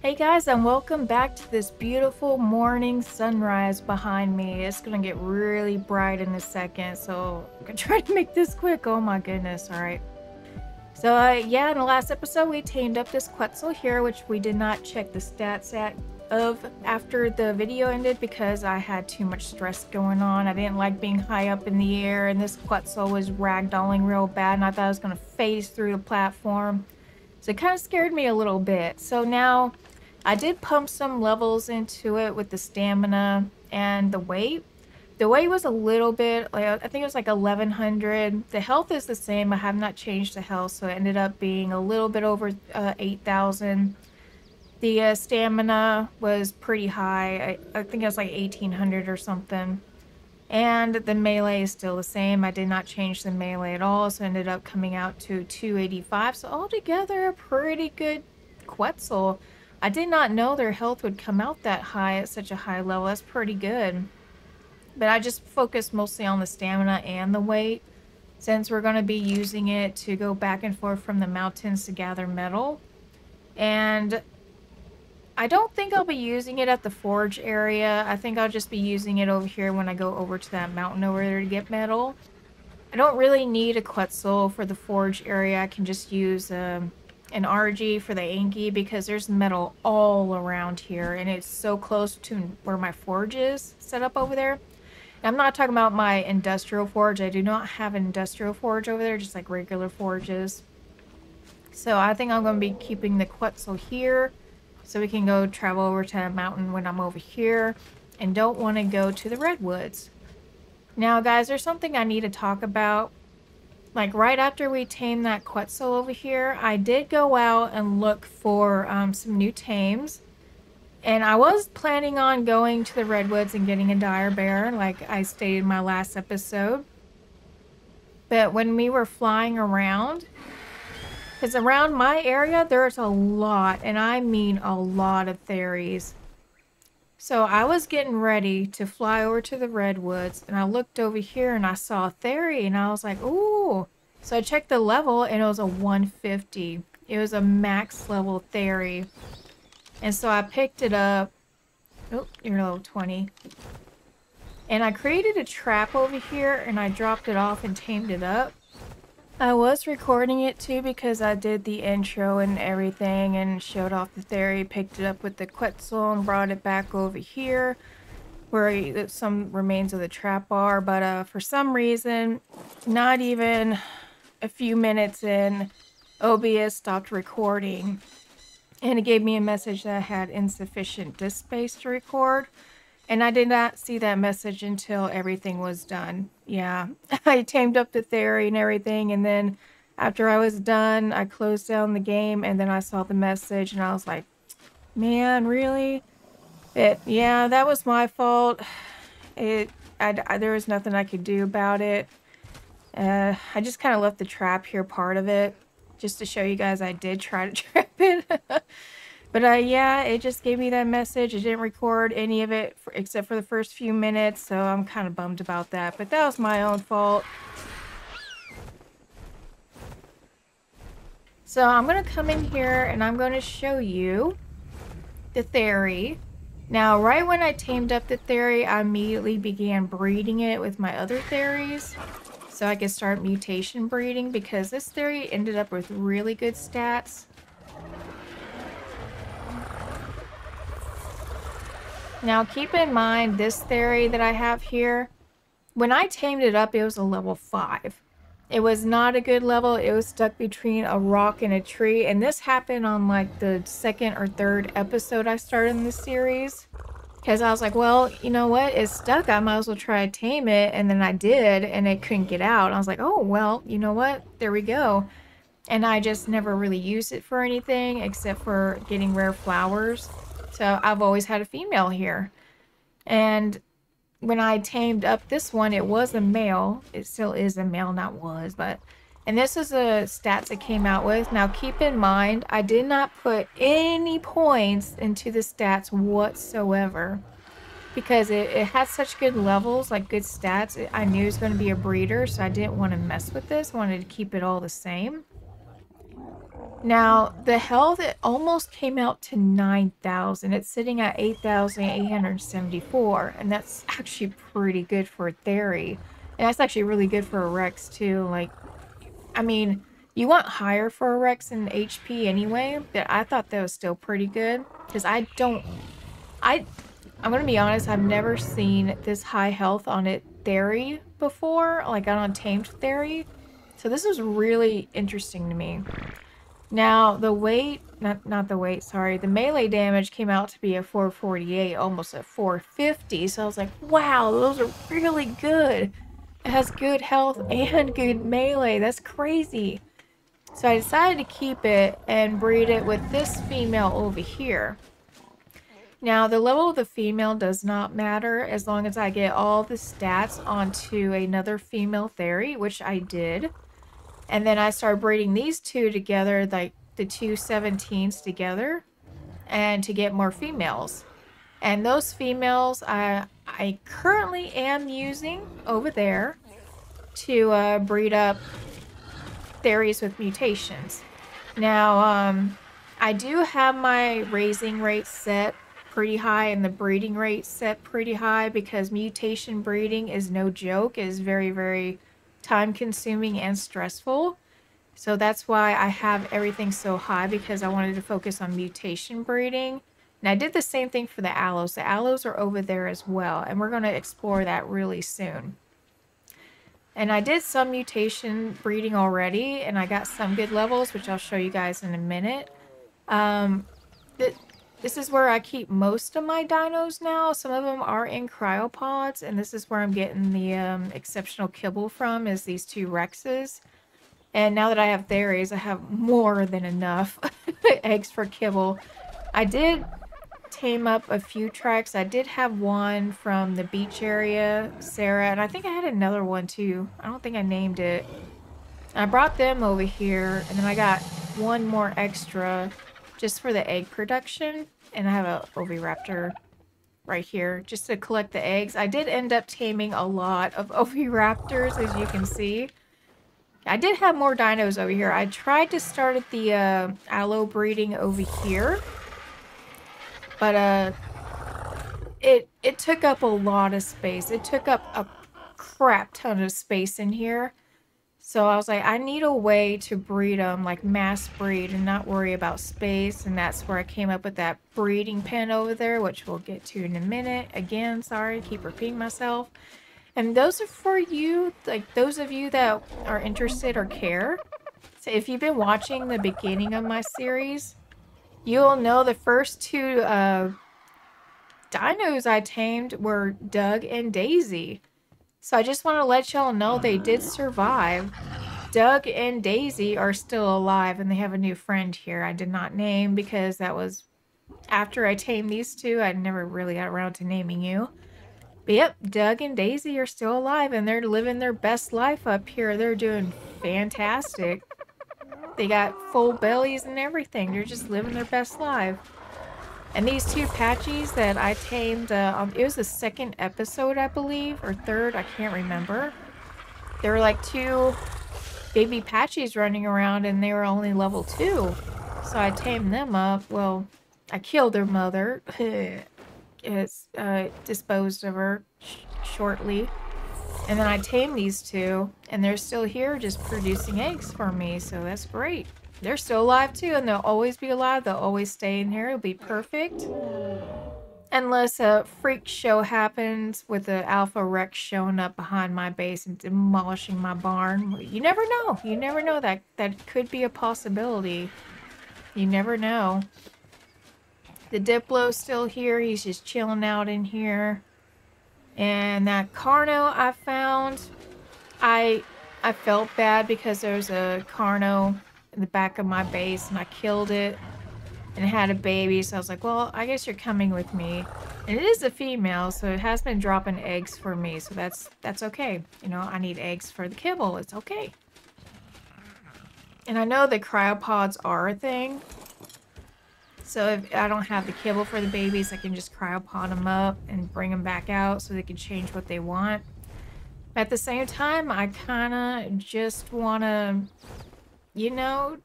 Hey guys, and welcome back to this beautiful morning sunrise behind me. It's gonna get really bright in a second, so I'm gonna try to make this quick. Oh my goodness, alright. So yeah, in the last episode we tamed up this Quetzal here, which we did not check the stats of after the video ended because I had too much stress going on. I didn't like being high up in the air, and this Quetzal was ragdolling real bad, and I thought I was gonna phase through the platform. So it kind of scared me a little bit. So now I did pump some levels into it with the stamina and the weight. The weight was a little bit, like I think it was like 1100. The health is the same. I have not changed the health, so it ended up being a little bit over 8,000. The stamina was pretty high. I think it was like 1800 or something. And the melee is still the same. I did not change the melee at all, so it ended up coming out to 285. So altogether, a pretty good Quetzal. I did not know their health would come out that high at such a high level. That's pretty good. But I just focused mostly on the stamina and the weight, since we're going to be using it to go back and forth from the mountains to gather metal. And I don't think I'll be using it at the forge area. I think I'll just be using it over here when I go over to that mountain over there to get metal. I don't really need a Quetzal for the forge area. I can just use an RG for the Anki because there's metal all around here, and it's so close to where my forge is set up over there. I'm not talking about my industrial forge. I do not have an industrial forge over there, just like regular forges. So I think I'm going to be keeping the Quetzal here so we can go travel over to a mountain when I'm over here, and don't want to go to the redwoods. Now guys, there's something I need to talk about. Like right after we tamed that Quetzal over here, I did go out and look for some new tames. And I was planning on going to the redwoods and getting a dire bear, like I stated in my last episode. But when we were flying around, because around my area, there's a lot, and I mean a lot of theories. So I was getting ready to fly over to the redwoods, and I looked over here and I saw a theory, and I was like, ooh. So I checked the level, and it was a 150. It was a max level theory. And so I picked it up. Oh, you're level 20. And I created a trap over here, and I dropped it off and tamed it up. I was recording it too because I did the intro and everything and showed off the theory, picked it up with the Quetzal and brought it back over here where some remains of the trap are. But for some reason, not even a few minutes in, OBS stopped recording. And it gave me a message that I had insufficient disk space to record. And I did not see that message until everything was done. Yeah, I tamed up the theory and everything. And then after I was done, I closed down the game. And then I saw the message and I was like, man, really? Yeah, that was my fault. There was nothing I could do about it. I just kind of left the trap here part of it, just to show you guys I did try to trap it. But yeah, it just gave me that message. It didn't record any of it except for the first few minutes, so I'm kind of bummed about that. But that was my own fault. So I'm going to come in here and I'm going to show you the theory. Now, right when I tamed up the theory, I immediately began breeding it with my other theories, so I could start mutation breeding, because this theory ended up with really good stats. Now keep in mind, this theory that I have here, when I tamed it up, it was a level 5. It was not a good level. It was stuck between a rock and a tree, and this happened on like the 2nd or 3rd episode I started in this series. Because I was like, well, you know what? It's stuck. I might as well try to tame it. And then I did, and it couldn't get out. I was like, oh, well, you know what? There we go. And I just never really used it for anything except for getting rare flowers. So I've always had a female here. And when I tamed up this one, it was a male. It still is a male, not was, but... And this is the stats it came out with. Now keep in mind, I did not put any points into the stats whatsoever, because it had such good levels, like good stats. I knew it was going to be a breeder, so I didn't want to mess with this. I wanted to keep it all the same. Now, the health, it almost came out to 9,000. It's sitting at 8,874, and that's actually pretty good for a Theory. And that's actually really good for a Rex, too. Like, I mean, you want higher for a Rex in HP anyway, but I thought that was still pretty good. Because I'm gonna be honest, I've never seen this high health on a Theory before, like on a tamed Theory. So this was really interesting to me. Now, the weight, not the weight, sorry, the melee damage came out to be a 448, almost a 450. So I was like, wow, those are really good. It has good health and good melee. That's crazy. So I decided to keep it and breed it with this female over here. Now, the level of the female does not matter as long as I get all the stats onto another female Theory, which I did. And then I started breeding these two together, like the two 17s together, and to get more females. And those females I currently am using over there to breed up Theories with mutations. Now, I do have my raising rate set pretty high and the breeding rate set pretty high because mutation breeding is no joke. It is very, very time consuming and stressful. So that's why I have everything so high, because I wanted to focus on mutation breeding. And I did the same thing for the aloes. The aloes are over there as well, and we're going to explore that really soon. And I did some mutation breeding already, and I got some good levels, which I'll show you guys in a minute. This is where I keep most of my dinos now. Some of them are in cryopods, and this is where I'm getting the exceptional kibble from, is these two Rexes. And now that I have Theories, I have more than enough eggs for kibble. I did tame up a few tracks. I did have one from the beach area, Sarah, and I think I had another one too. I don't think I named it. I brought them over here, and then I got one more extra just for the egg production. And I have a oviraptor right here just to collect the eggs. I did end up taming a lot of oviraptors, as you can see. I did have more dinos over here. I tried to start at the aloe breeding over here, but it took up a lot of space. It took up a crap ton of space in here. So I was like, I need a way to breed them, like mass breed, and not worry about space. And that's where I came up with that breeding pen over there, which we'll get to in a minute. Again, sorry, keep repeating myself. And those are for you, like those of you that are interested or care. So if you've been watching the beginning of my series, you'll know the first two dinos I tamed were Doug and Daisy. So I just want to let y'all know they did survive. Doug and Daisy are still alive, and they have a new friend here I did not name because that was after I tamed these two. I never really got around to naming you. But yep, Doug and Daisy are still alive, and they're living their best life up here. They're doing fantastic. They got full bellies and everything. They're just living their best life. And these two Patchies that I tamed, it was the second episode, I believe, or third, I can't remember. There were like two baby Patchies running around, and they were only level 2. So I tamed them up. Well, I killed their mother. It's disposed of her shortly. And then I tamed these two, and they're still here just producing eggs for me, so that's great. They're still alive too, and they'll always be alive. They'll always stay in here. It'll be perfect. Unless a freak show happens with the Alpha Rex showing up behind my base and demolishing my barn. You never know. You never know. That could be a possibility. You never know. The Diplo's still here. He's just chilling out in here. And that Carno I found, I felt bad because there's a Carno in the back of my base, and I killed it, and it had a baby, so I was like, well, I guess you're coming with me. And it is a female, so it has been dropping eggs for me, so that's okay. You know, I need eggs for the kibble. It's okay. And I know the cryopods are a thing, so if I don't have the kibble for the babies, I can just cryopod them up and bring them back out so they can change what they want. At the same time, I kind of just want to, you know,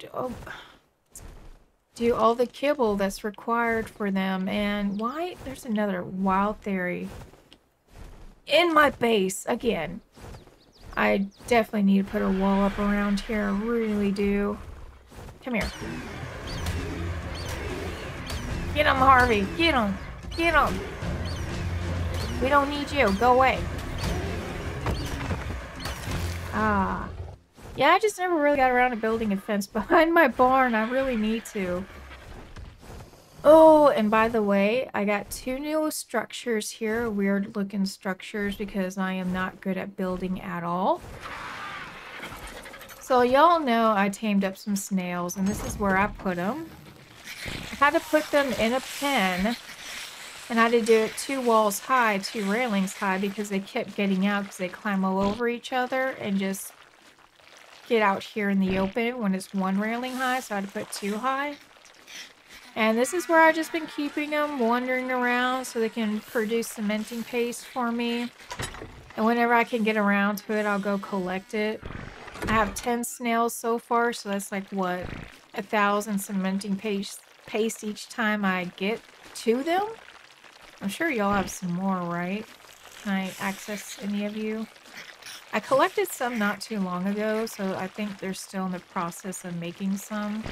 do all the kibble that's required for them. And why? There's another wild theory in my base again. I definitely need to put a wall up around here. I really do. Come here. Get him, Harvey. Get him. Get him. We don't need you. Go away. Ah. Yeah, I just never really got around to building a fence behind my barn. I really need to. Oh, and by the way, I got 2 new structures here. Weird looking structures because I am not good at building at all. So y'all know I tamed up some snails, and this is where I put them. I had to put them in a pen, and I had to do it 2 walls high, 2 railings high, because they kept getting out because they climb all over each other and just get out here in the open when it's 1 railing high, so I had to put 2 high. And this is where I've just been keeping them wandering around so they can produce cementing paste for me. And whenever I can get around to it, I'll go collect it. I have 10 snails so far, so that's like, what, 1,000 cementing paste each time I get to them? I'm sure y'all have some more, right? Can I access any of you? I collected some not too long ago, so I think they're still in the process of making some.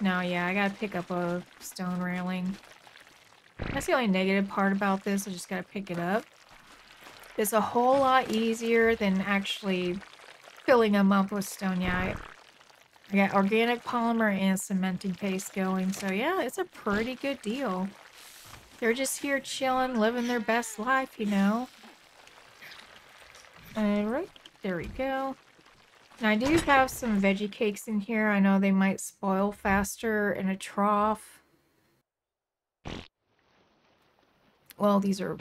No, yeah, I gotta pick up a stone railing. That's the only negative part about this. I just gotta pick it up. It's a whole lot easier than actually filling them up with stone. Yeah, I got organic polymer and cementing paste going. So yeah, it's a pretty good deal. They're just here chilling, living their best life, you know. Alright, there we go. Now, I do have some veggie cakes in here. I know they might spoil faster in a trough. Well, these are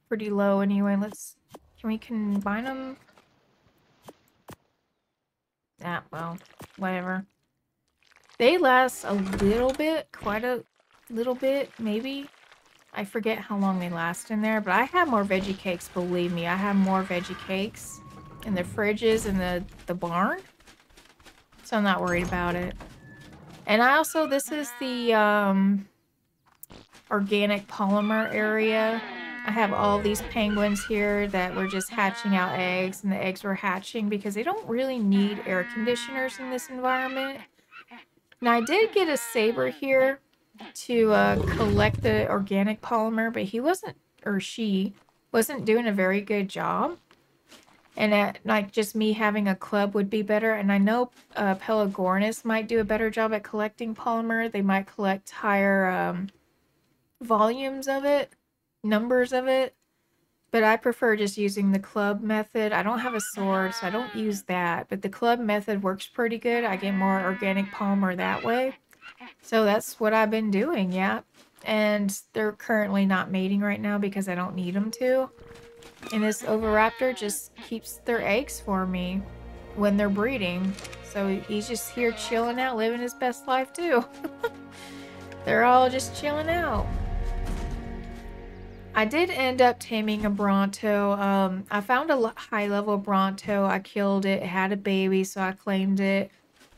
pretty low anyway. Can we combine them? Ah, well, whatever. They last a little bit, quite a little bit, maybe. I forget how long they last in there, but I have more veggie cakes, believe me. I have more veggie cakes in the fridges in the barn. So I'm not worried about it. And I also, this is the organic polymer area. I have all these penguins here that were just hatching out eggs, and the eggs were hatching because they don't really need air conditioners in this environment. Now, I did get a saber here to collect the organic polymer, but he wasn't, or she wasn't doing a very good job. And like, just me having a club would be better. And I know Pelagornis might do a better job at collecting polymer. They might collect higher volumes of it, numbers of it. But I prefer just using the club method. I don't have a sword, so I don't use that. But the club method works pretty good. I get more organic polymer that way. So that's what I've been doing, yeah. And they're currently not mating right now because I don't need them to. And this oviraptor just keeps their eggs for me when they're breeding. So he's just here chilling out, living his best life too. They're all just chilling out. I did end up taming a Bronto. I found a high-level Bronto. I killed it. It had a baby, so I claimed it.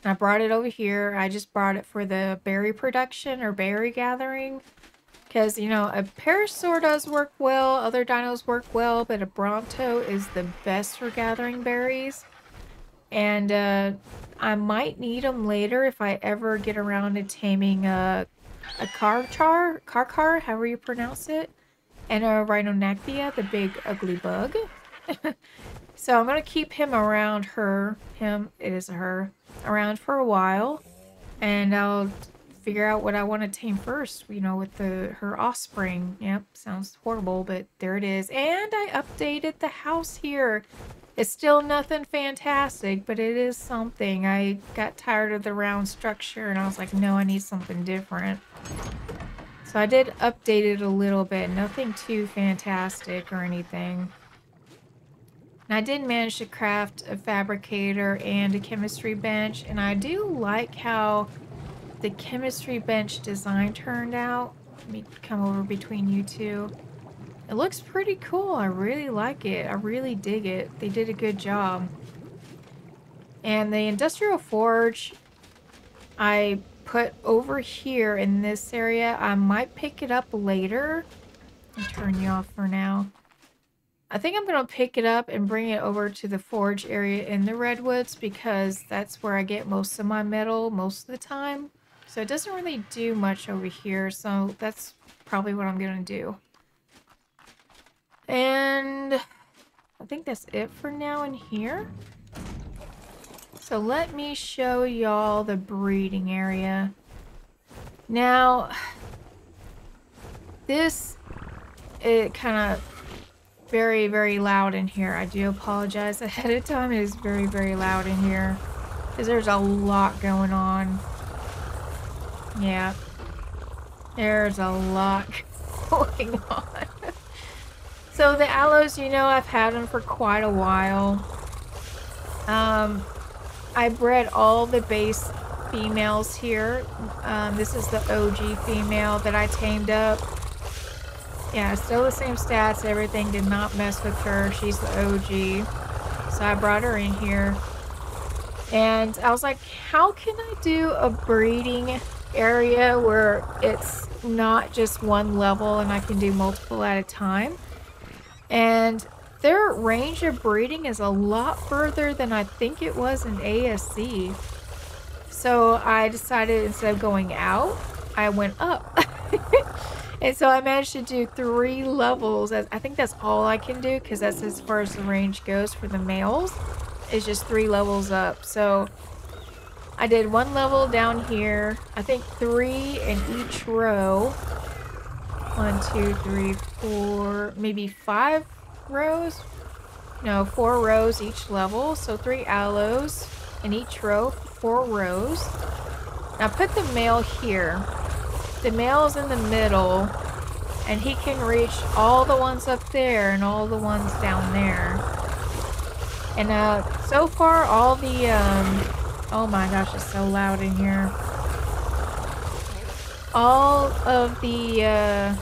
I brought it over here. I just brought it for the berry production or berry gathering. Because, you know, a parasaur does work well, other dinos work well, but a Bronto is the best for gathering berries. And I might need them later if I ever get around to taming a Karkar, however you pronounce it, and a Rhinonacthia, the big ugly bug. So I'm going to keep him around it is a her, around for a while. And I'll figure out what I want to tame first, you know, with her offspring. Yep, sounds horrible, but there it is. And I updated the house here. It's still nothing fantastic, but it is something. I got tired of the round structure, and I was like, no, I need something different. So I did update it a little bit. Nothing too fantastic or anything. And I did manage to craft a fabricator and a chemistry bench, and I do like how the chemistry bench design turned out. Let me come over between you two. It looks pretty cool. I really like it. I really dig it. They did a good job. And the industrial forge, I put over here in this area. I might pick it up later. I'll turn you off for now. I think I'm going to pick it up and bring it over to the forge area in the redwoods because that's where I get most of my metal most of the time. So it doesn't really do much over here, so that's probably what I'm going to do. And I think that's it for now in here. So let me show y'all the breeding area. Now, it kind of very, very loud in here. I do apologize ahead of time. It is very, very loud in here because there's a lot going on. Yeah, there's a lot going on. So the aloes, you know, I've had them for quite a while. I bred all the base females here. This is the OG female that I tamed up. Yeah, still the same stats, everything, did not mess with her. She's the OG. So I brought her in here. And I was like, how can I do a breeding area where it's not just one level and I can do multiple at a time? And their range of breeding is a lot further than I think it was in ASC. So I decided instead of going out, I went up. And so I managed to do 3 levels. I think that's all I can do because that's as far as the range goes for the males. It's just 3 levels up. So I did 1 level down here. I think 3 in each row. 1, 2, 3, 4, maybe 5 rows. No, 4 rows each level. So 3 aloes in each row, 4 rows. Now put the male here. The male's in the middle, and he can reach all the ones up there and all the ones down there. And so far, all the oh my gosh, it's so loud in here. All of the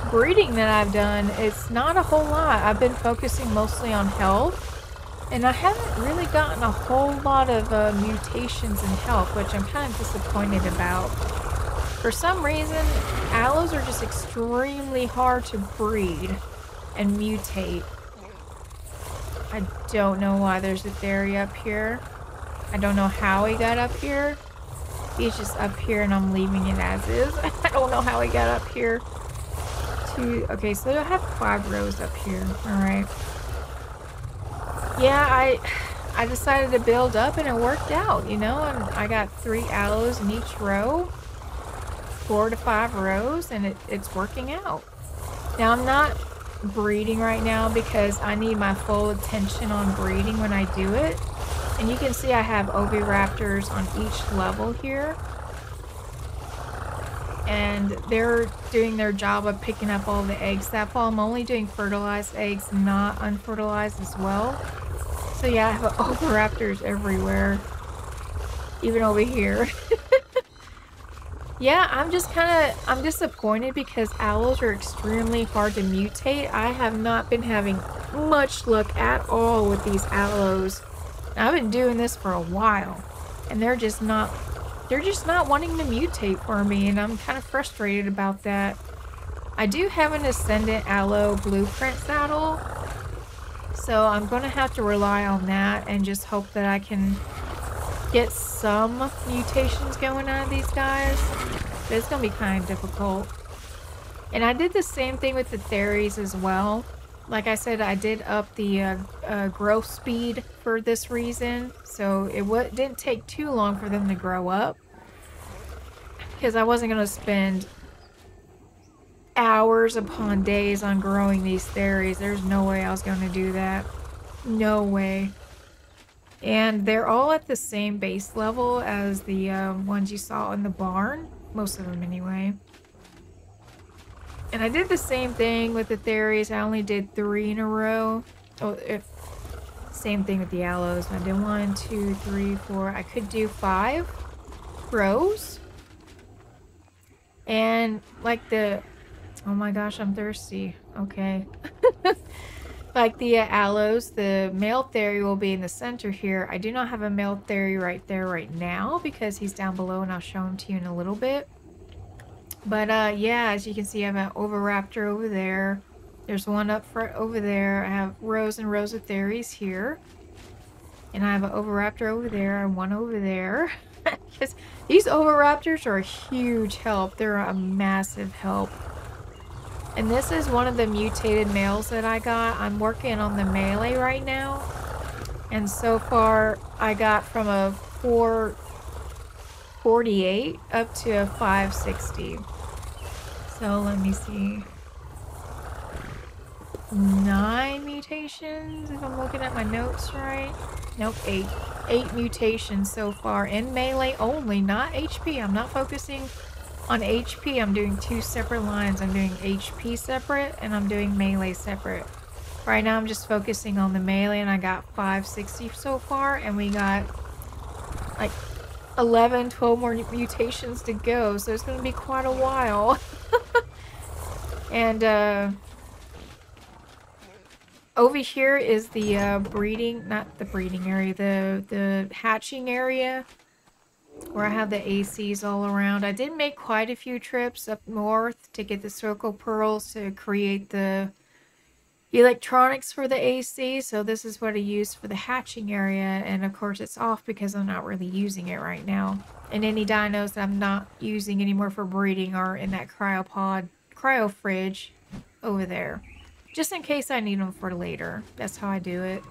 breeding that I've done, it's not a whole lot. I've been focusing mostly on health, and I haven't really gotten a whole lot of mutations in health, which I'm kind of disappointed about. For some reason, aloes are just extremely hard to breed and mutate. I don't know why there's a theory up here. I don't know how he got up here. He's just up here and I'm leaving it as is. I don't know how he got up here. Okay, so I have 5 rows up here. Alright. Yeah, I decided to build up and it worked out, you know? And I got 3 aloes in each row. 4 to 5 rows, and it's working out. Now I'm not breeding right now because I need my full attention on breeding when I do it. And you can see I have oviraptors on each level here. And they're doing their job of picking up all the eggs that fall. I'm only doing fertilized eggs, not unfertilized as well. So yeah, I have oviraptors everywhere. Even over here. Yeah, I'm disappointed because aloes are extremely hard to mutate. I have not been having much luck at all with these aloes. I've been doing this for a while, and they're just not wanting to mutate for me, and I'm kind of frustrated about that. I do have an ascendant aloe blueprint saddle, so I'm going to have to rely on that and just hope that I can get some mutations going on these guys. But it's gonna be kind of difficult. And I did the same thing with the theories as well. Like I said, I did up the growth speed for this reason, so it didn't take too long for them to grow up, because I wasn't gonna spend hours upon days on growing these theories. There's no way I was gonna do that. No way. And they're all at the same base level as the ones you saw in the barn. Most of them anyway. And I did the same thing with the theories. I only did 3 in a row. Oh, same thing with the aloes. I did 1, 2, 3, 4. I could do 5 rows. And like oh my gosh, I'm thirsty. Okay. Like the aloes, the male theory will be in the center here. I do not have a male theory right there right now because he's down below, and I'll show him to you in a little bit. But yeah, as you can see, I have an oviraptor over there. There's one up front over there. I have rows and rows of theories here. And I have an oviraptor over there and one over there. Because these oviraptors are a huge help. They're a massive help. And this is one of the mutated males that I got. I'm working on the melee right now. And so far, I got from a 448 up to a 560. So let me see. 9 mutations, if I'm looking at my notes right. Nope, 8. 8 mutations so far in melee only, not HP. I'm not focusing on HP. I'm doing 2 separate lines. I'm doing HP separate and I'm doing melee separate. Right now I'm just focusing on the melee, and I got 560 so far, and we got like 11, 12 more mutations to go, so it's going to be quite a while. And over here is the breeding, not the breeding area, the hatching area, where I have the ACs all around. I did make quite a few trips up north to get the circle pearls to create the electronics for the AC, so this is what I used for the hatching area, and of course it's off because I'm not really using it right now. And any dinos that I'm not using anymore for breeding are in that cryo fridge over there, just in case I need them for later. That's how I do it.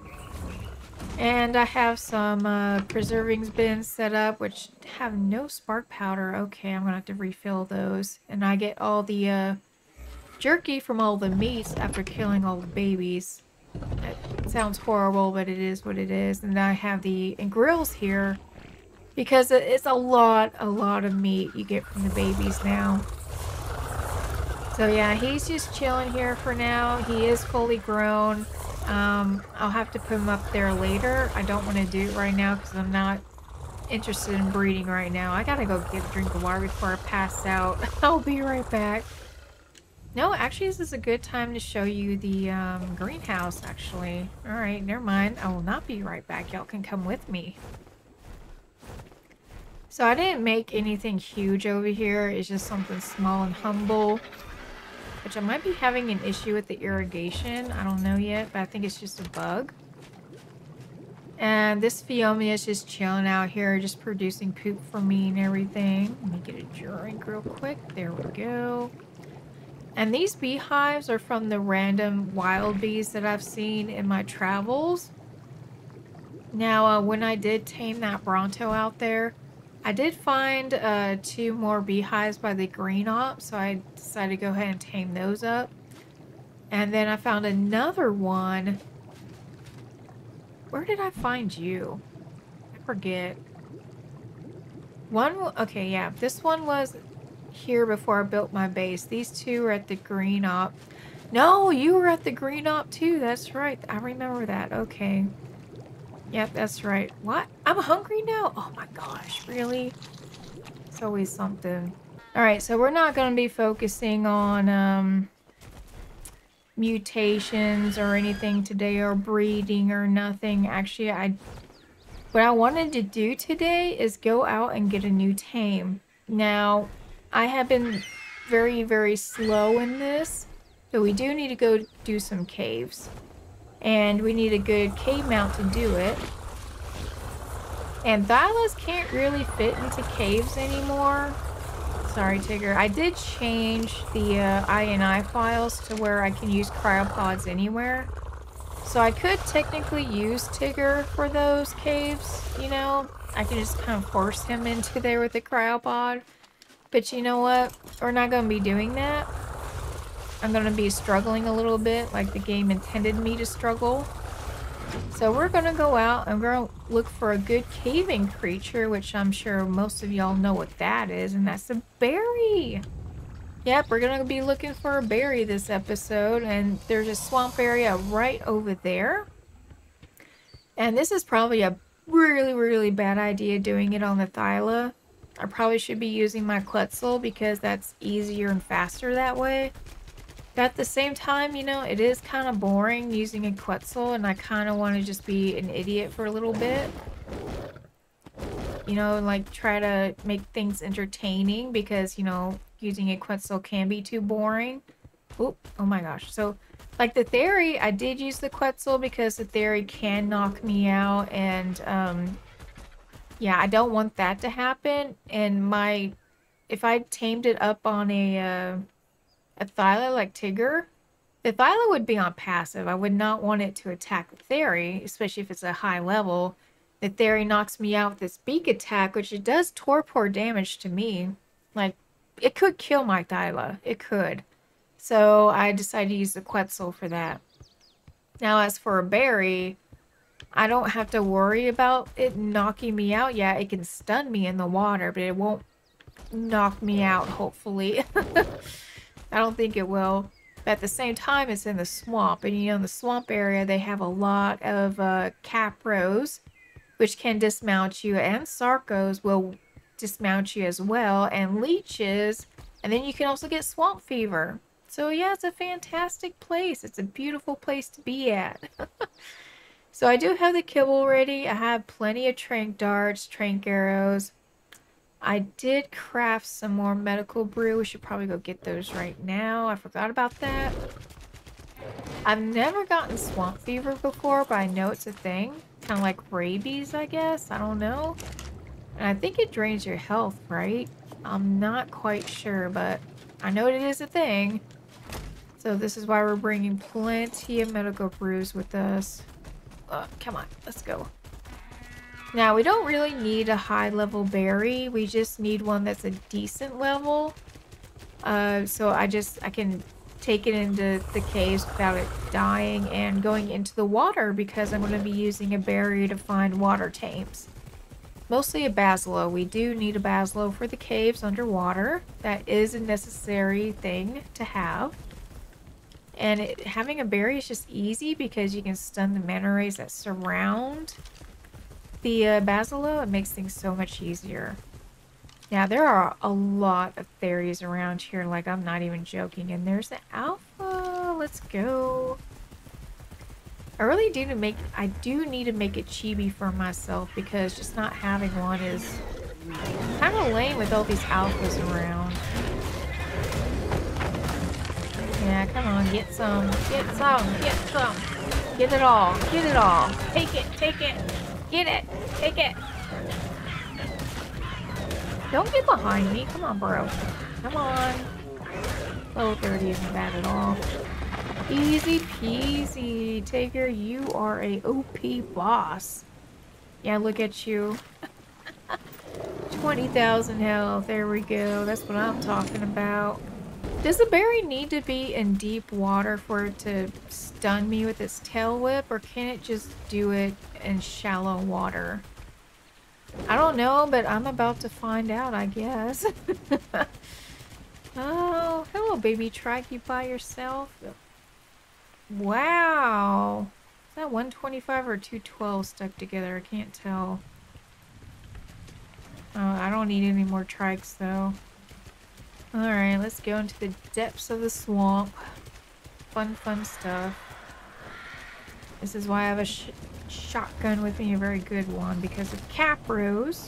And I have some preserving bins set up, which have no spark powder. Okay, I'm gonna have to refill those. And I get all the jerky from all the meats after killing all the babies. That sounds horrible, but it is what it is. And I have the grills here because it's a lot of meat you get from the babies now. So yeah, he's just chilling here for now. He is fully grown. I'll have to put him up there later. I don't want to do it right now because I'm not interested in breeding right now. I gotta go get a drink of water before I pass out. I'll be right back. No, actually, this is a good time to show you the greenhouse, actually. Alright, never mind. I will not be right back. Y'all can come with me. So I didn't make anything huge over here. It's just something small and humble. Which I might be having an issue with the irrigation. I don't know yet, but I think it's just a bug. And this Phiomia is just chilling out here, just producing poop for me and everything. Let me get a drink real quick. There we go. And these beehives are from the random wild bees that I've seen in my travels. Now, when I did tame that Bronto out there, I did find 2 more beehives by the green op, so I decided to go ahead and tame those up. And then I found another one. Where did I find you? I forget. Okay, yeah, this one was here before I built my base. These 2 are at the green op. No, you were at the green op too. That's right. I remember that. Okay. Yep, that's right. What? I'm hungry now? Oh my gosh, really? It's always something. Alright, so we're not going to be focusing on mutations or anything today, or breeding or nothing. Actually, what I wanted to do today is go out and get a new tame. Now, I have been very, very slow in this, so we do need to go do some caves. And we need a good cave mount to do it. And Thylas can't really fit into caves anymore. Sorry, Tigger. I did change the INI files to where I can use cryopods anywhere. So I could technically use Tigger for those caves, you know. I can just kind of force him into there with the cryopod. But you know what? We're not going to be doing that. I'm going to be struggling a little bit, like the game intended me to struggle. So we're going to go out and we're going to look for a good caving creature, which I'm sure most of y'all know what that is, and that's a berry. Yep, we're going to be looking for a berry this episode, and there's a swamp area right over there. And this is probably a really, really bad idea doing it on the Thyla. I probably should be using my Quetzal because that's easier and faster that way. But at the same time, you know, it is kind of boring using a Quetzal, and I kind of want to just be an idiot for a little bit. You know, like try to make things entertaining because, you know, using a Quetzal can be too boring. Oop, oh my gosh. So, like the Theory, I did use the Quetzal because the Theory can knock me out, and, yeah, I don't want that to happen. And if I tamed it up on a Thyla like Tigger, the Thyla would be on passive. I would not want it to attack the Theory, especially if it's a high level. The Theory knocks me out with this beak attack, which it does torpor damage to me. Like, it could kill my Thyla. It could. So I decided to use the Quetzal for that. Now, as for a berry, I don't have to worry about it knocking me out. Yeah, it can stun me in the water, but it won't knock me out, hopefully. I don't think it will. But at the same time, it's in the swamp. And you know, in the swamp area, they have a lot of capros, which can dismount you. And sarcos will dismount you as well. And leeches. And then you can also get swamp fever. So yeah, it's a fantastic place. It's a beautiful place to be at. So I do have the kibble ready. I have plenty of trank darts, trank arrows. I did craft some more medical brew. We should probably go get those right now. I forgot about that. I've never gotten swamp fever before, but I know it's a thing. Kind of like rabies, I guess. I don't know. And I think it drains your health, right? I'm not quite sure, but I know it is a thing. So this is why we're bringing plenty of medical brews with us. Come on, let's go. Now, we don't really need a high-level berry. We just need one that's a decent level. So I can take it into the caves without it dying and going into the water because I'm going to be using a berry to find water tames. Mostly a basilo. We do need a basilo for the caves underwater. That is a necessary thing to have. And having a berry is just easy because you can stun the manta rays that surround the basilo. It makes things so much easier. Now, there are a lot of fairies around here, like I'm not even joking. And there's the alpha. Let's go. I really do need to make a chibi for myself because just not having one is kind of lame with all these alphas around. Yeah, come on, get some, get some, get some. Get it all, get it all. Take it, get it, take it. Don't get behind me, come on, bro. Come on. Level 30 isn't bad at all. Easy peasy, Tigger, you are a OP boss. Yeah, look at you. 20,000 health, there we go. That's what I'm talking about. Does the berry need to be in deep water for it to stun me with its tail whip, or can it just do it in shallow water? I don't know, but I'm about to find out, I guess. Oh, hello, baby trike. You by yourself? Wow. Is that 125 or 212 stuck together? I can't tell. Oh, I don't need any more trikes, though. Alright, let's go into the depths of the swamp. Fun stuff. This is why I have a shotgun with me, a very good one, because of capros.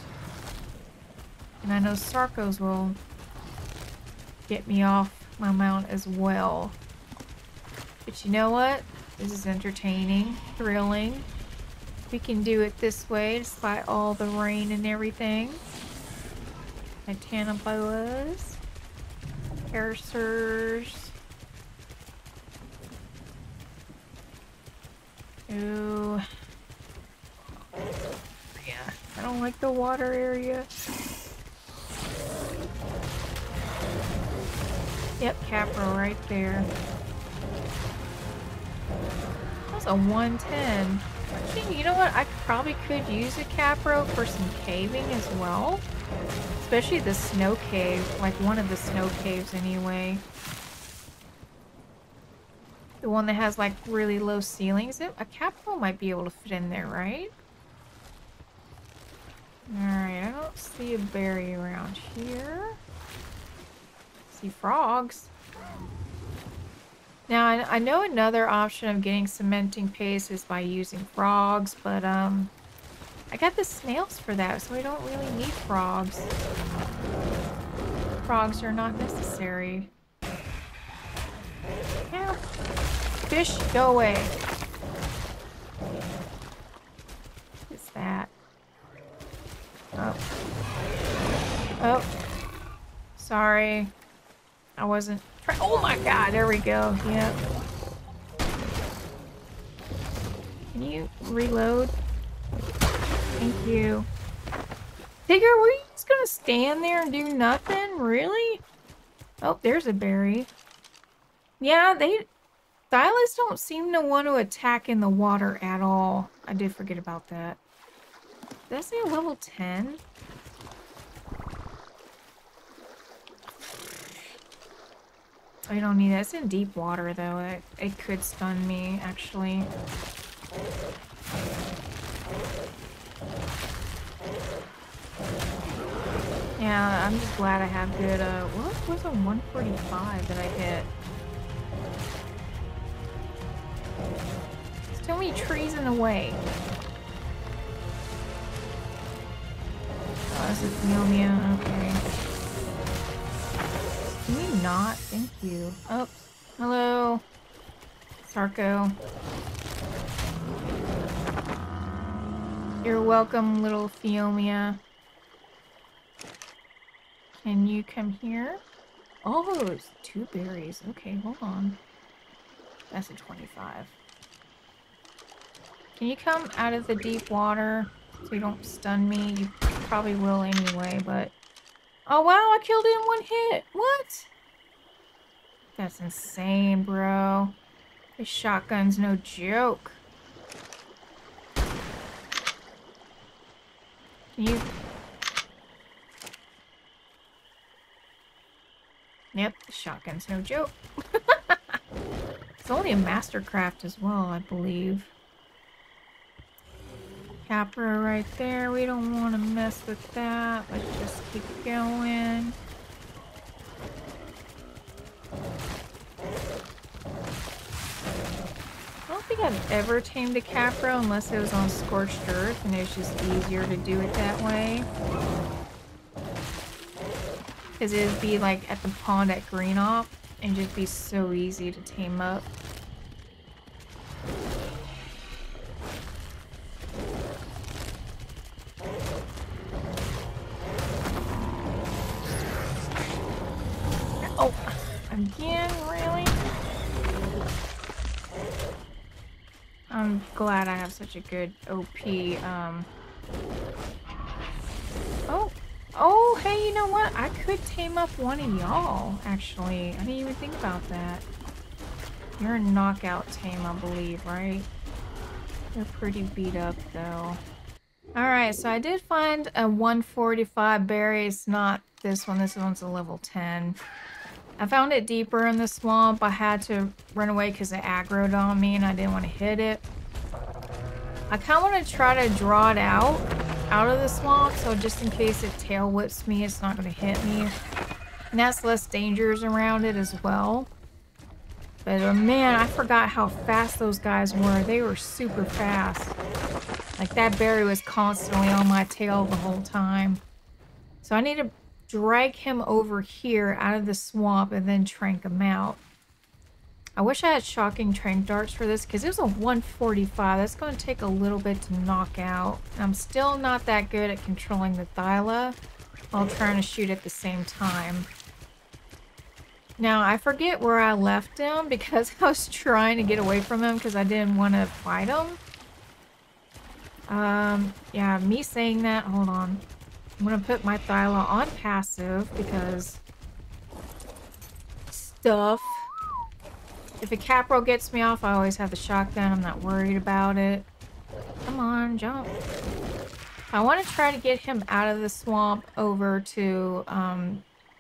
And I know sarcos will get me off my mount as well. But you know what? This is entertaining, thrilling. We can do it this way despite all the rain and everything. Titanium boas. Cursors. Ooh. Yeah, I don't like the water area. Yep, Capro right there. That's a 110. Actually, you know what? I probably could use a Capro for some caving as well. Especially the snow cave, like one of the snow caves anyway. The one that has like really low ceilings. A Capro might be able to fit in there, right? Alright, I don't see a berry around here. See frogs. Now, I know another option of getting cementing paste is by using frogs, but I got the snails for that, so I don't really need frogs. Frogs are not necessary. Yeah. Fish, go away. What's that? Oh. Oh. Sorry. I wasn't... Oh my god, there we go. Yep. Can you reload? Thank you. Tigger, were you just gonna stand there and do nothing? Really? Oh, there's a berry. Yeah, Thylas don't seem to want to attack in the water at all. I did forget about that. Did I say a level 10? I don't need that. It's in deep water, though. It could stun me, actually. Yeah, I'm just glad I have good, what was a 145 that I hit? There's too many trees in the way. Oh, this is Neomia, okay. Can we not? Thank you. Oh, hello. Sarko. You're welcome, little Theomia. Can you come here? Oh, it's 2 berries. Okay, hold on. That's a 25. Can you come out of the deep water so you don't stun me? You probably will anyway, but... Oh, wow, I killed it in 1 hit. What? That's insane, bro. This shotgun's no joke. Can you... Yep, the shotgun's no joke. It's only a mastercraft as well, I believe. Capra right there. We don't want to mess with that. Let's just keep going. I don't think I've ever tamed a Capra unless it was on Scorched Earth and it's just easier to do it that way. Because it would be like at the pond at Greenoff and just be so easy to tame up. Oh, again, really? I'm glad I have such a good OP, Oh, hey, you know what? I could tame up one of y'all, actually. I didn't even think about that. You're a knockout tame, I believe, right? You're pretty beat up, though. Alright, so I did find a 145 berry. It's not this one. This one's a level 10. I found it deeper in the swamp. I had to run away because it aggroed on me and I didn't want to hit it. I kind of want to try to draw it out of the swamp, so just in case it tail whips me, it's not going to hit me. And that's less dangers around it as well. But man, I forgot how fast those guys were. They were super fast. Like that berry was constantly on my tail the whole time. So I need to drag him over here out of the swamp and then trank him out. I wish I had shocking trank darts for this because it was a 145. That's going to take a little bit to knock out. I'm still not that good at controlling the Thyla while trying to shoot at the same time. Now, I forget where I left him because I was trying to get away from him because I didn't want to fight him. Yeah, me saying that, hold on. I'm going to put my Thyla on passive because stuff. If a Capro gets me off, I always have the shotgun. I'm not worried about it. Come on, jump. I want to try to get him out of the swamp over to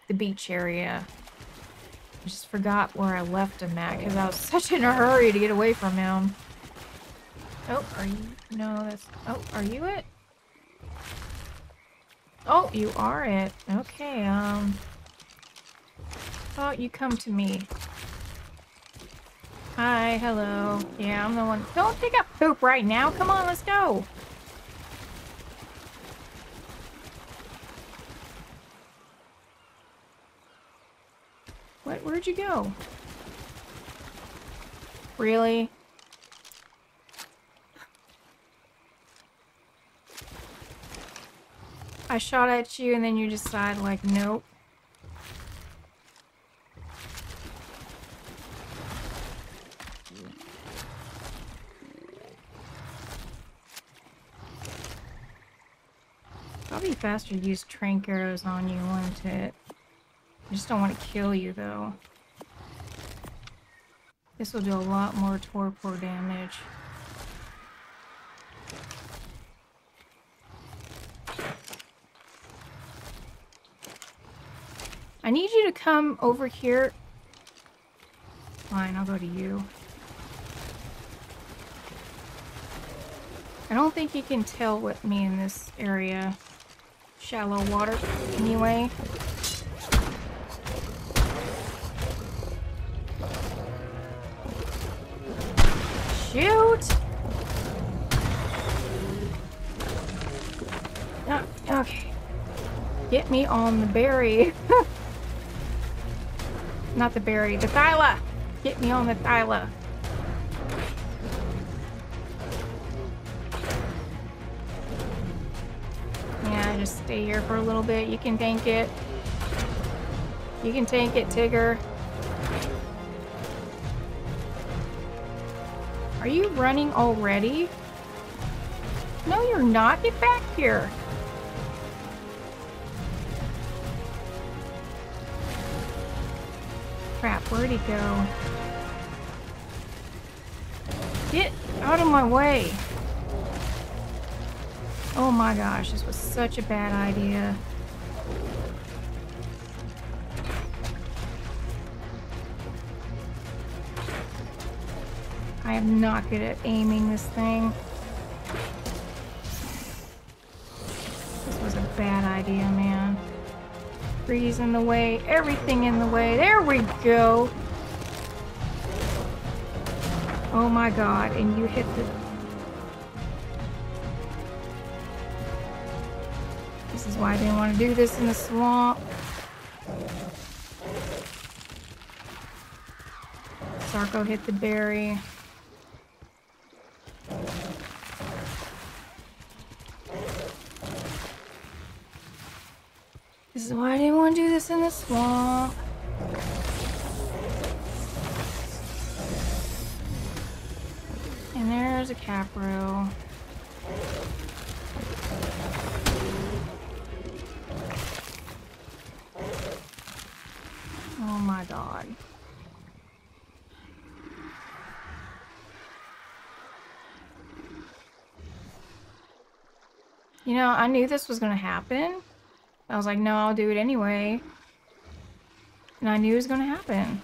the beach area. I just forgot where I left him at because I was such in a hurry to get away from him. Oh, are you? No, that's... Oh, are you it? Oh, you are it. Okay, oh, you come to me. Hi, hello. Yeah, I'm the one. Don't pick up poop right now. Come on, let's go. Where'd you go? Really? I shot at you and then you decide like, nope. Probably faster to use trank arrows on you, wouldn't it? I just don't want to kill you though. This will do a lot more torpor damage. I need you to come over here. Fine, I'll go to you. I don't think he can tell with me in this area. Shallow water, anyway. Shoot! Oh, okay. Get me on the berry. Not the berry, the thyla! Get me on the thyla. Yeah, just stay here for a little bit. You can tank it. You can tank it, Tigger. Are you running already? No, you're not. Get back here. Crap, where'd he go? Get out of my way. Oh my gosh, this was such a bad idea. I am not good at aiming this thing. This was a bad idea, man. Trees in the way, everything in the way. There we go. Oh my god, and you hit the... This is why I didn't want to do this in the swamp. Sarko hit the berry. This is why I didn't want to do this in the swamp. And there's a capro. Oh my god. You know, I knew this was gonna happen. I was like, no, I'll do it anyway. And I knew it was gonna happen.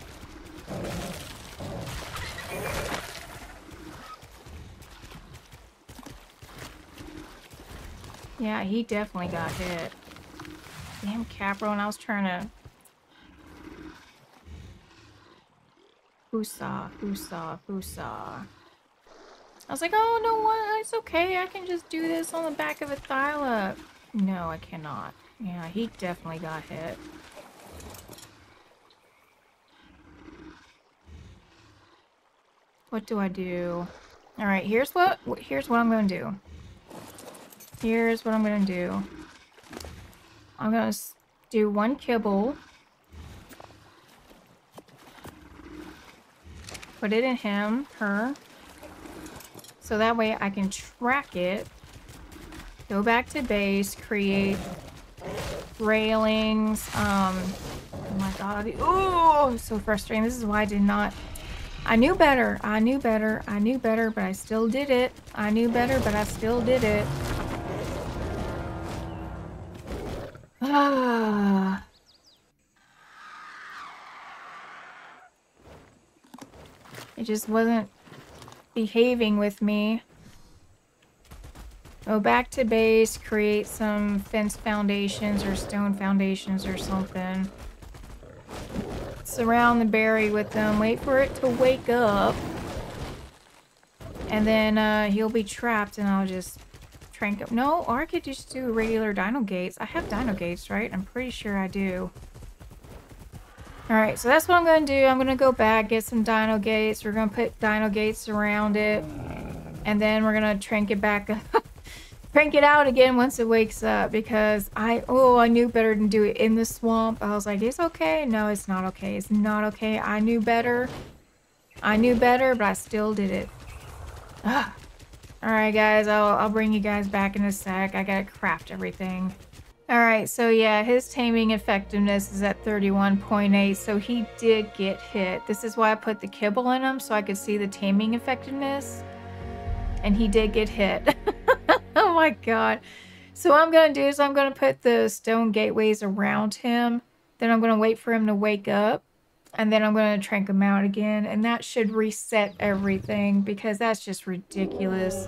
Yeah, he definitely got hit. Damn Capro, and I was trying to... Husa, husa, husa. I was like, oh, no, what? It's okay. I can just do this on the back of a thyla. No, I cannot. Yeah, he definitely got hit. What do I do? All right, here's what I'm going to do. Here's what I'm going to do. I'm going to do one kibble. Put it in him, her. So that way I can track it. Go back to base, create railings. Oh my god. Oh, so frustrating. This is why I did not... I knew better. I knew better. I knew better, but I still did it. I knew better, but I still did it. Ah. It just wasn't behaving with me. Go back to base, create some fence foundations or stone foundations or something. surround the berry with them, wait for it to wake up, and then he'll be trapped and I'll just trank him. No, or I could just do regular dino gates. I have dino gates, right? I'm pretty sure I do. Alright, so that's what I'm going to do. I'm going to go back, get some dino gates. We're going to put dino gates around it. And then we're going to trank it back up. Crank it out again once it wakes up, because I knew better than do it in the swamp. I was like, it's okay. No, it's not okay. It's not okay. I knew better. I knew better, but I still did it. Ugh. Alright guys, I'll bring you guys back in a sec. I gotta craft everything. Alright, so yeah, his taming effectiveness is at 31.8, so he did get hit. This is why I put the kibble in him, so I could see the taming effectiveness. And he did get hit. Oh my god. So what I'm going to do is I'm going to put the stone gateways around him. Then I'm going to wait for him to wake up. And then I'm going to trank him out again. And that should reset everything, because that's just ridiculous.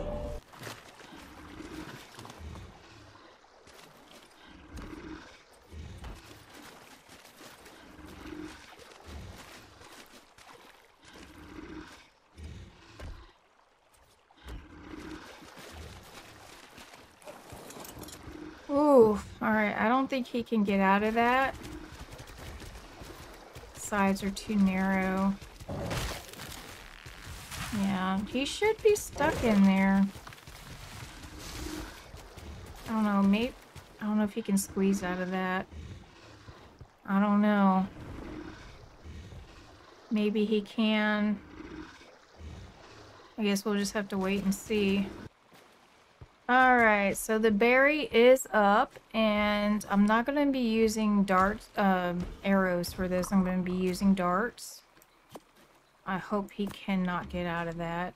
Ooh, alright, I don't think he can get out of that. Sides are too narrow. Yeah, he should be stuck in there. I don't know, maybe... I don't know if he can squeeze out of that. I don't know. Maybe he can. I guess we'll just have to wait and see. Alright, so the berry is up, and I'm not going to be using arrows for this. I'm going to be using darts. I hope he cannot get out of that.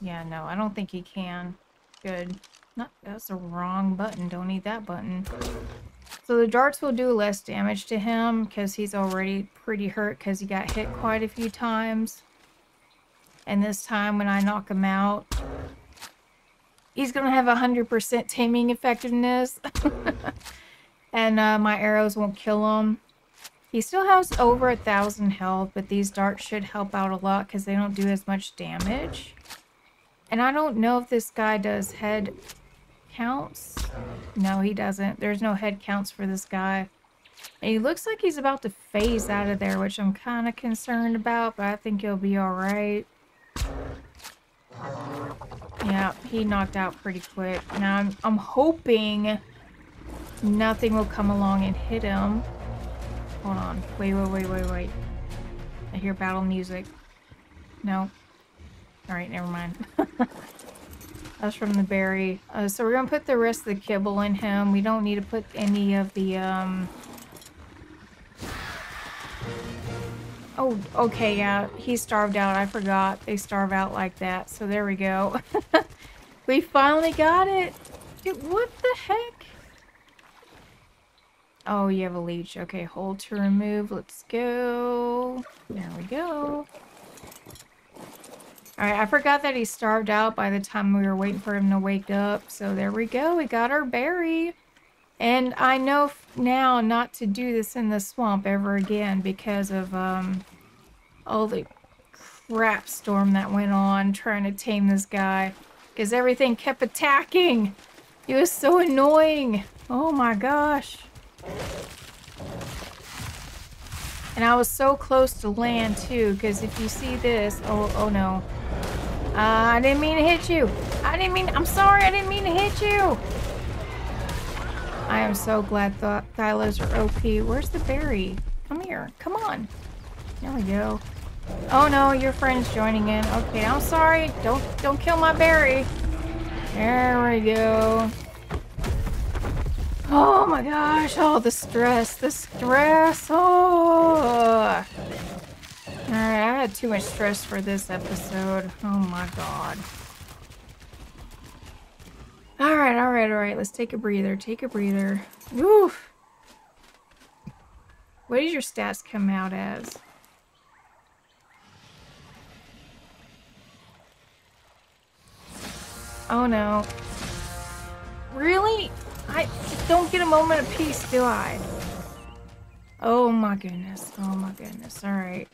Yeah, no, I don't think he can. Good. That's the wrong button. Don't need that button. So the darts will do less damage to him, because he's already pretty hurt, because he got hit quite a few times. And this time when I knock him out, he's going to have 100% taming effectiveness. And my arrows won't kill him. He still has over 1,000 health, but these darts should help out a lot because they don't do as much damage. And I don't know if this guy does head counts. No, he doesn't. There's no head counts for this guy. And he looks like he's about to phase out of there, which I'm kind of concerned about, but I think he'll be alright. Yeah, he knocked out pretty quick. Now I'm hoping nothing will come along and hit him. Hold on. Wait. I hear battle music. No. Alright, never mind. That's from the berry. So we're gonna put the rest of the kibble in him. We don't need to put any of the Oh, okay, yeah. He starved out. I forgot. They starve out like that. So there we go. We finally got it. Dude, what the heck? Oh, you have a leech. Okay, hold to remove. Let's go. There we go. Alright, I forgot that he starved out by the time we were waiting for him to wake up. So there we go. We got our berry. And I know now not to do this in the swamp ever again because of all the crap storm that went on trying to tame this guy. Because everything kept attacking. It was so annoying. Oh my gosh. And I was so close to land too, because if you see this, oh no. I didn't mean to hit you. I'm sorry, I didn't mean to hit you. I am so glad Thylos are OP. Where's the berry? Come here. Come on. There we go. Oh no, your friend's joining in. Okay, I'm sorry. Don't kill my berry. There we go. Oh my gosh. Oh, the stress. The stress. Oh. Alright, I had too much stress for this episode. Oh my god. Alright. Let's take a breather. Take a breather. Woof. What did your stats come out as? Oh no. Really? I don't get a moment of peace, do I? Oh my goodness. Oh my goodness. All right.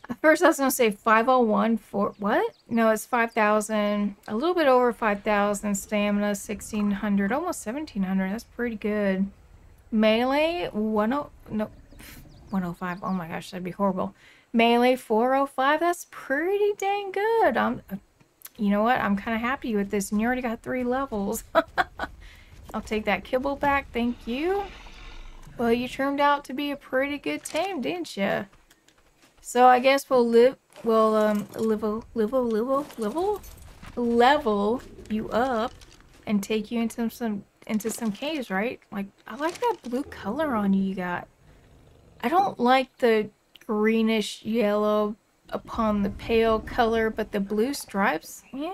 At first I was going to say 501 for what? No, it's 5,000. A little bit over 5,000 stamina, 1,600, almost 1,700. That's pretty good. Melee 105. Oh my gosh, that'd be horrible. Melee 405. That's pretty dang good. You know what? I'm kind of happy with this. And you already got 3 levels. I'll take that kibble back. Thank you. Well, you turned out to be a pretty good tame, didn't you? So I guess we'll level you up and take you into some caves, right? Like, I like that blue color on you got. I don't like the greenish yellow upon the pale color, but the blue stripes, yeah.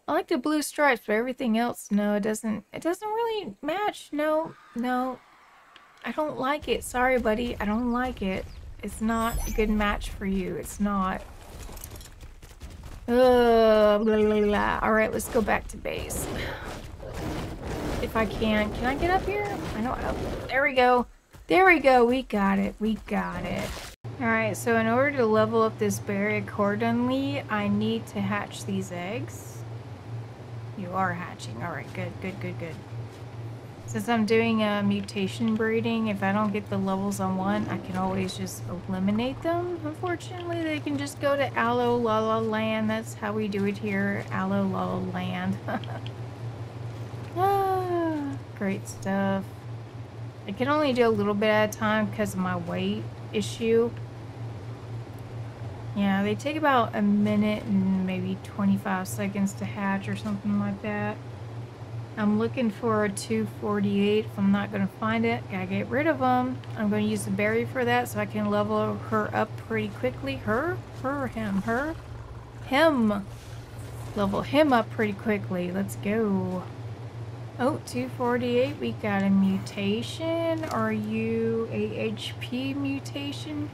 I like the blue stripes, but everything else, no, it doesn't really match. No, I don't like it. Sorry, buddy, I don't like it. It's not a good match for you. It's not. Blah, blah, blah. All right, let's go back to base. If I can I get up here? I know. Oh, there we go. There we go. We got it. We got it. All right. So in order to level up this berry accordingly, I need to hatch these eggs. You are hatching. All right. Good. Good. Good. Good. Since I'm doing mutation breeding, if I don't get the levels on one, I can always just eliminate them. Unfortunately, they can just go to Aloe Lala Land. That's how we do it here. Aloe Lala Land. Ah, great stuff. I can only do a little bit at a time because of my weight issue. Yeah, they take about a minute and maybe 25 seconds to hatch or something like that. I'm looking for a 248. If I'm not going to find it, gotta get rid of them. I'm going to use the berry for that so I can level her up pretty quickly. Him. Level him up pretty quickly. Let's go. Oh, 248. We got a mutation. Are you a HP mutation?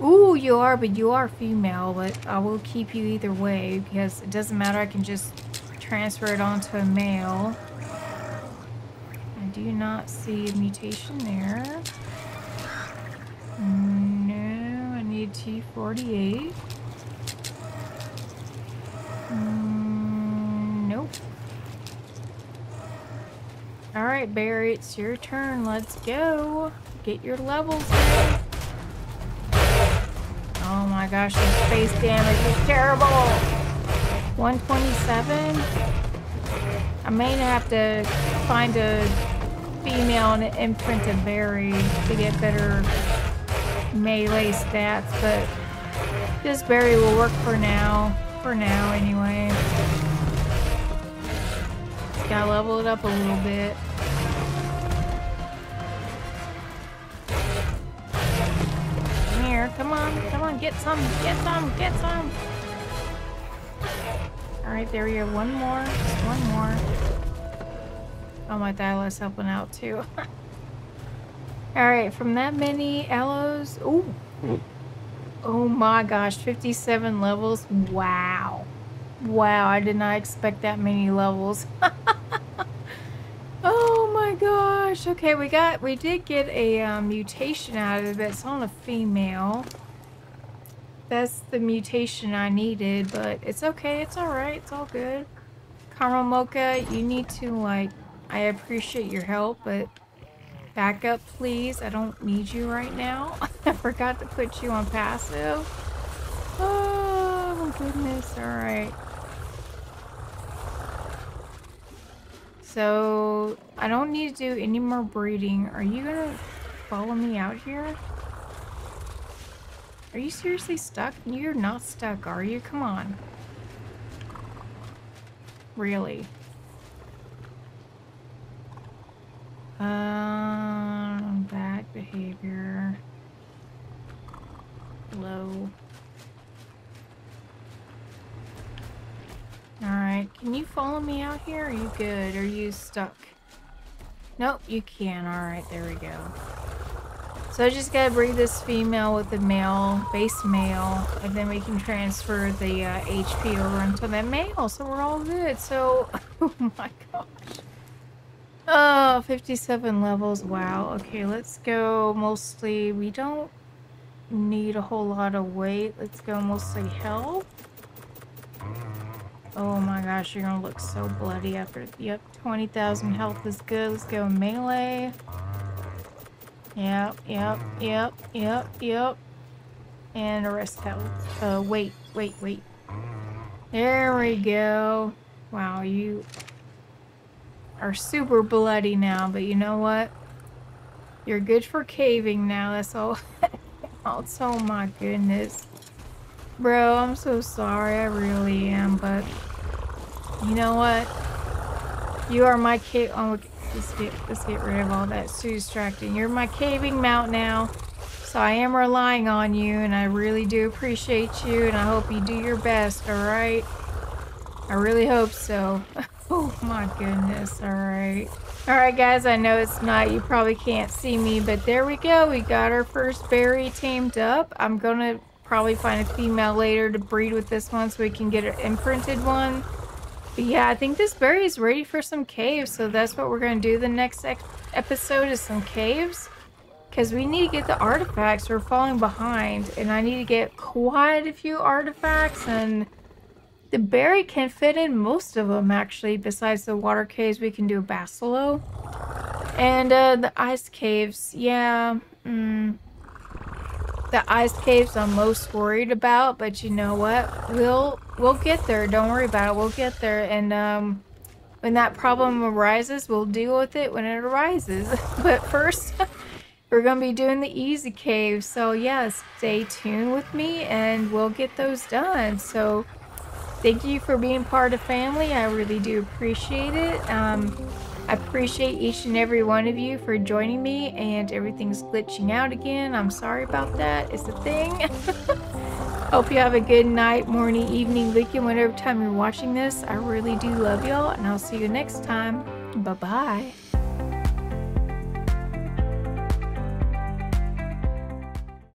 Ooh, you are, but you are female. But I will keep you either way because it doesn't matter. I can just transfer it onto a male. I do not see a mutation there. No, I need 248. Nope. Alright, Barry, it's your turn. Let's go. Get your levels in. Oh my gosh, the space damage is terrible. 127. I may have to find a female and imprint a berry to get better melee stats, but this berry will work for now. For now, anyway. Just gotta level it up a little bit. Come here, come on, get some. Alright, there we go. One more. Just one more. Oh, my Thyla's helping out too. Alright, from that many aloes. Ooh. Oh my gosh, 57 levels. Wow. Wow, I did not expect that many levels. Oh my gosh. Okay, we did get a mutation out of it. It's on a female. That's the mutation I needed, but it's okay. It's alright. It's all good. Caramel Mocha, you need to, like, I appreciate your help, but back up, please. I don't need you right now. I forgot to put you on passive. Oh, my goodness. Alright. So, I don't need to do any more breeding. Are you gonna follow me out here? Are you seriously stuck? You're not stuck, are you? Come on. Really? Back behavior. Low. Alright, can you follow me out here? Are you good? Are you stuck? Nope, you can. Alright, there we go. So I just gotta breed this female with the male, base male, and then we can transfer the HP over into that male, so we're all good. So, oh my gosh. Oh, 57 levels. Wow. Okay, let's go mostly. We don't need a whole lot of weight. Let's go mostly health. Oh my gosh, you're gonna look so bloody after. Yep, 20,000 health is good. Let's go melee. Yep, yep, yep, yep, yep. And the rest health. Wait. There we go. Wow, you are super bloody now, but you know what? You're good for caving now. That's all. Oh my goodness. Bro, I'm so sorry. I really am, but you know what? You are my cave. Oh, let's get rid of all that. It's too distracting. You're my caving mount now. So I am relying on you, and I really do appreciate you, and I hope you do your best, alright? I really hope so. Oh my goodness, alright. Alright guys, I know it's not, you probably can't see me, but there we go. We got our first berry tamed up. I'm gonna probably find a female later to breed with this one so we can get an imprinted one. But yeah, I think this berry is ready for some caves, so that's what we're gonna do the next episode is some caves. Because we need to get the artifacts. We're falling behind. And I need to get quite a few artifacts. And the berry can fit in most of them, actually. Besides the water caves, we can do a basilo. And the ice caves. Yeah. The ice caves I'm most worried about. But you know what? We'll get there. Don't worry about it. We'll get there. And when that problem arises, we'll deal with it when it arises. But first... we're going to be doing the easy caves, so yeah, stay tuned with me and we'll get those done. So thank you for being part of family. I really do appreciate it. I appreciate each and every one of you for joining me, and everything's glitching out again. I'm sorry about that. It's a thing. Hope you have a good night, morning, evening, weekend, whatever time you're watching this. I really do love y'all, and I'll see you next time. Bye-bye.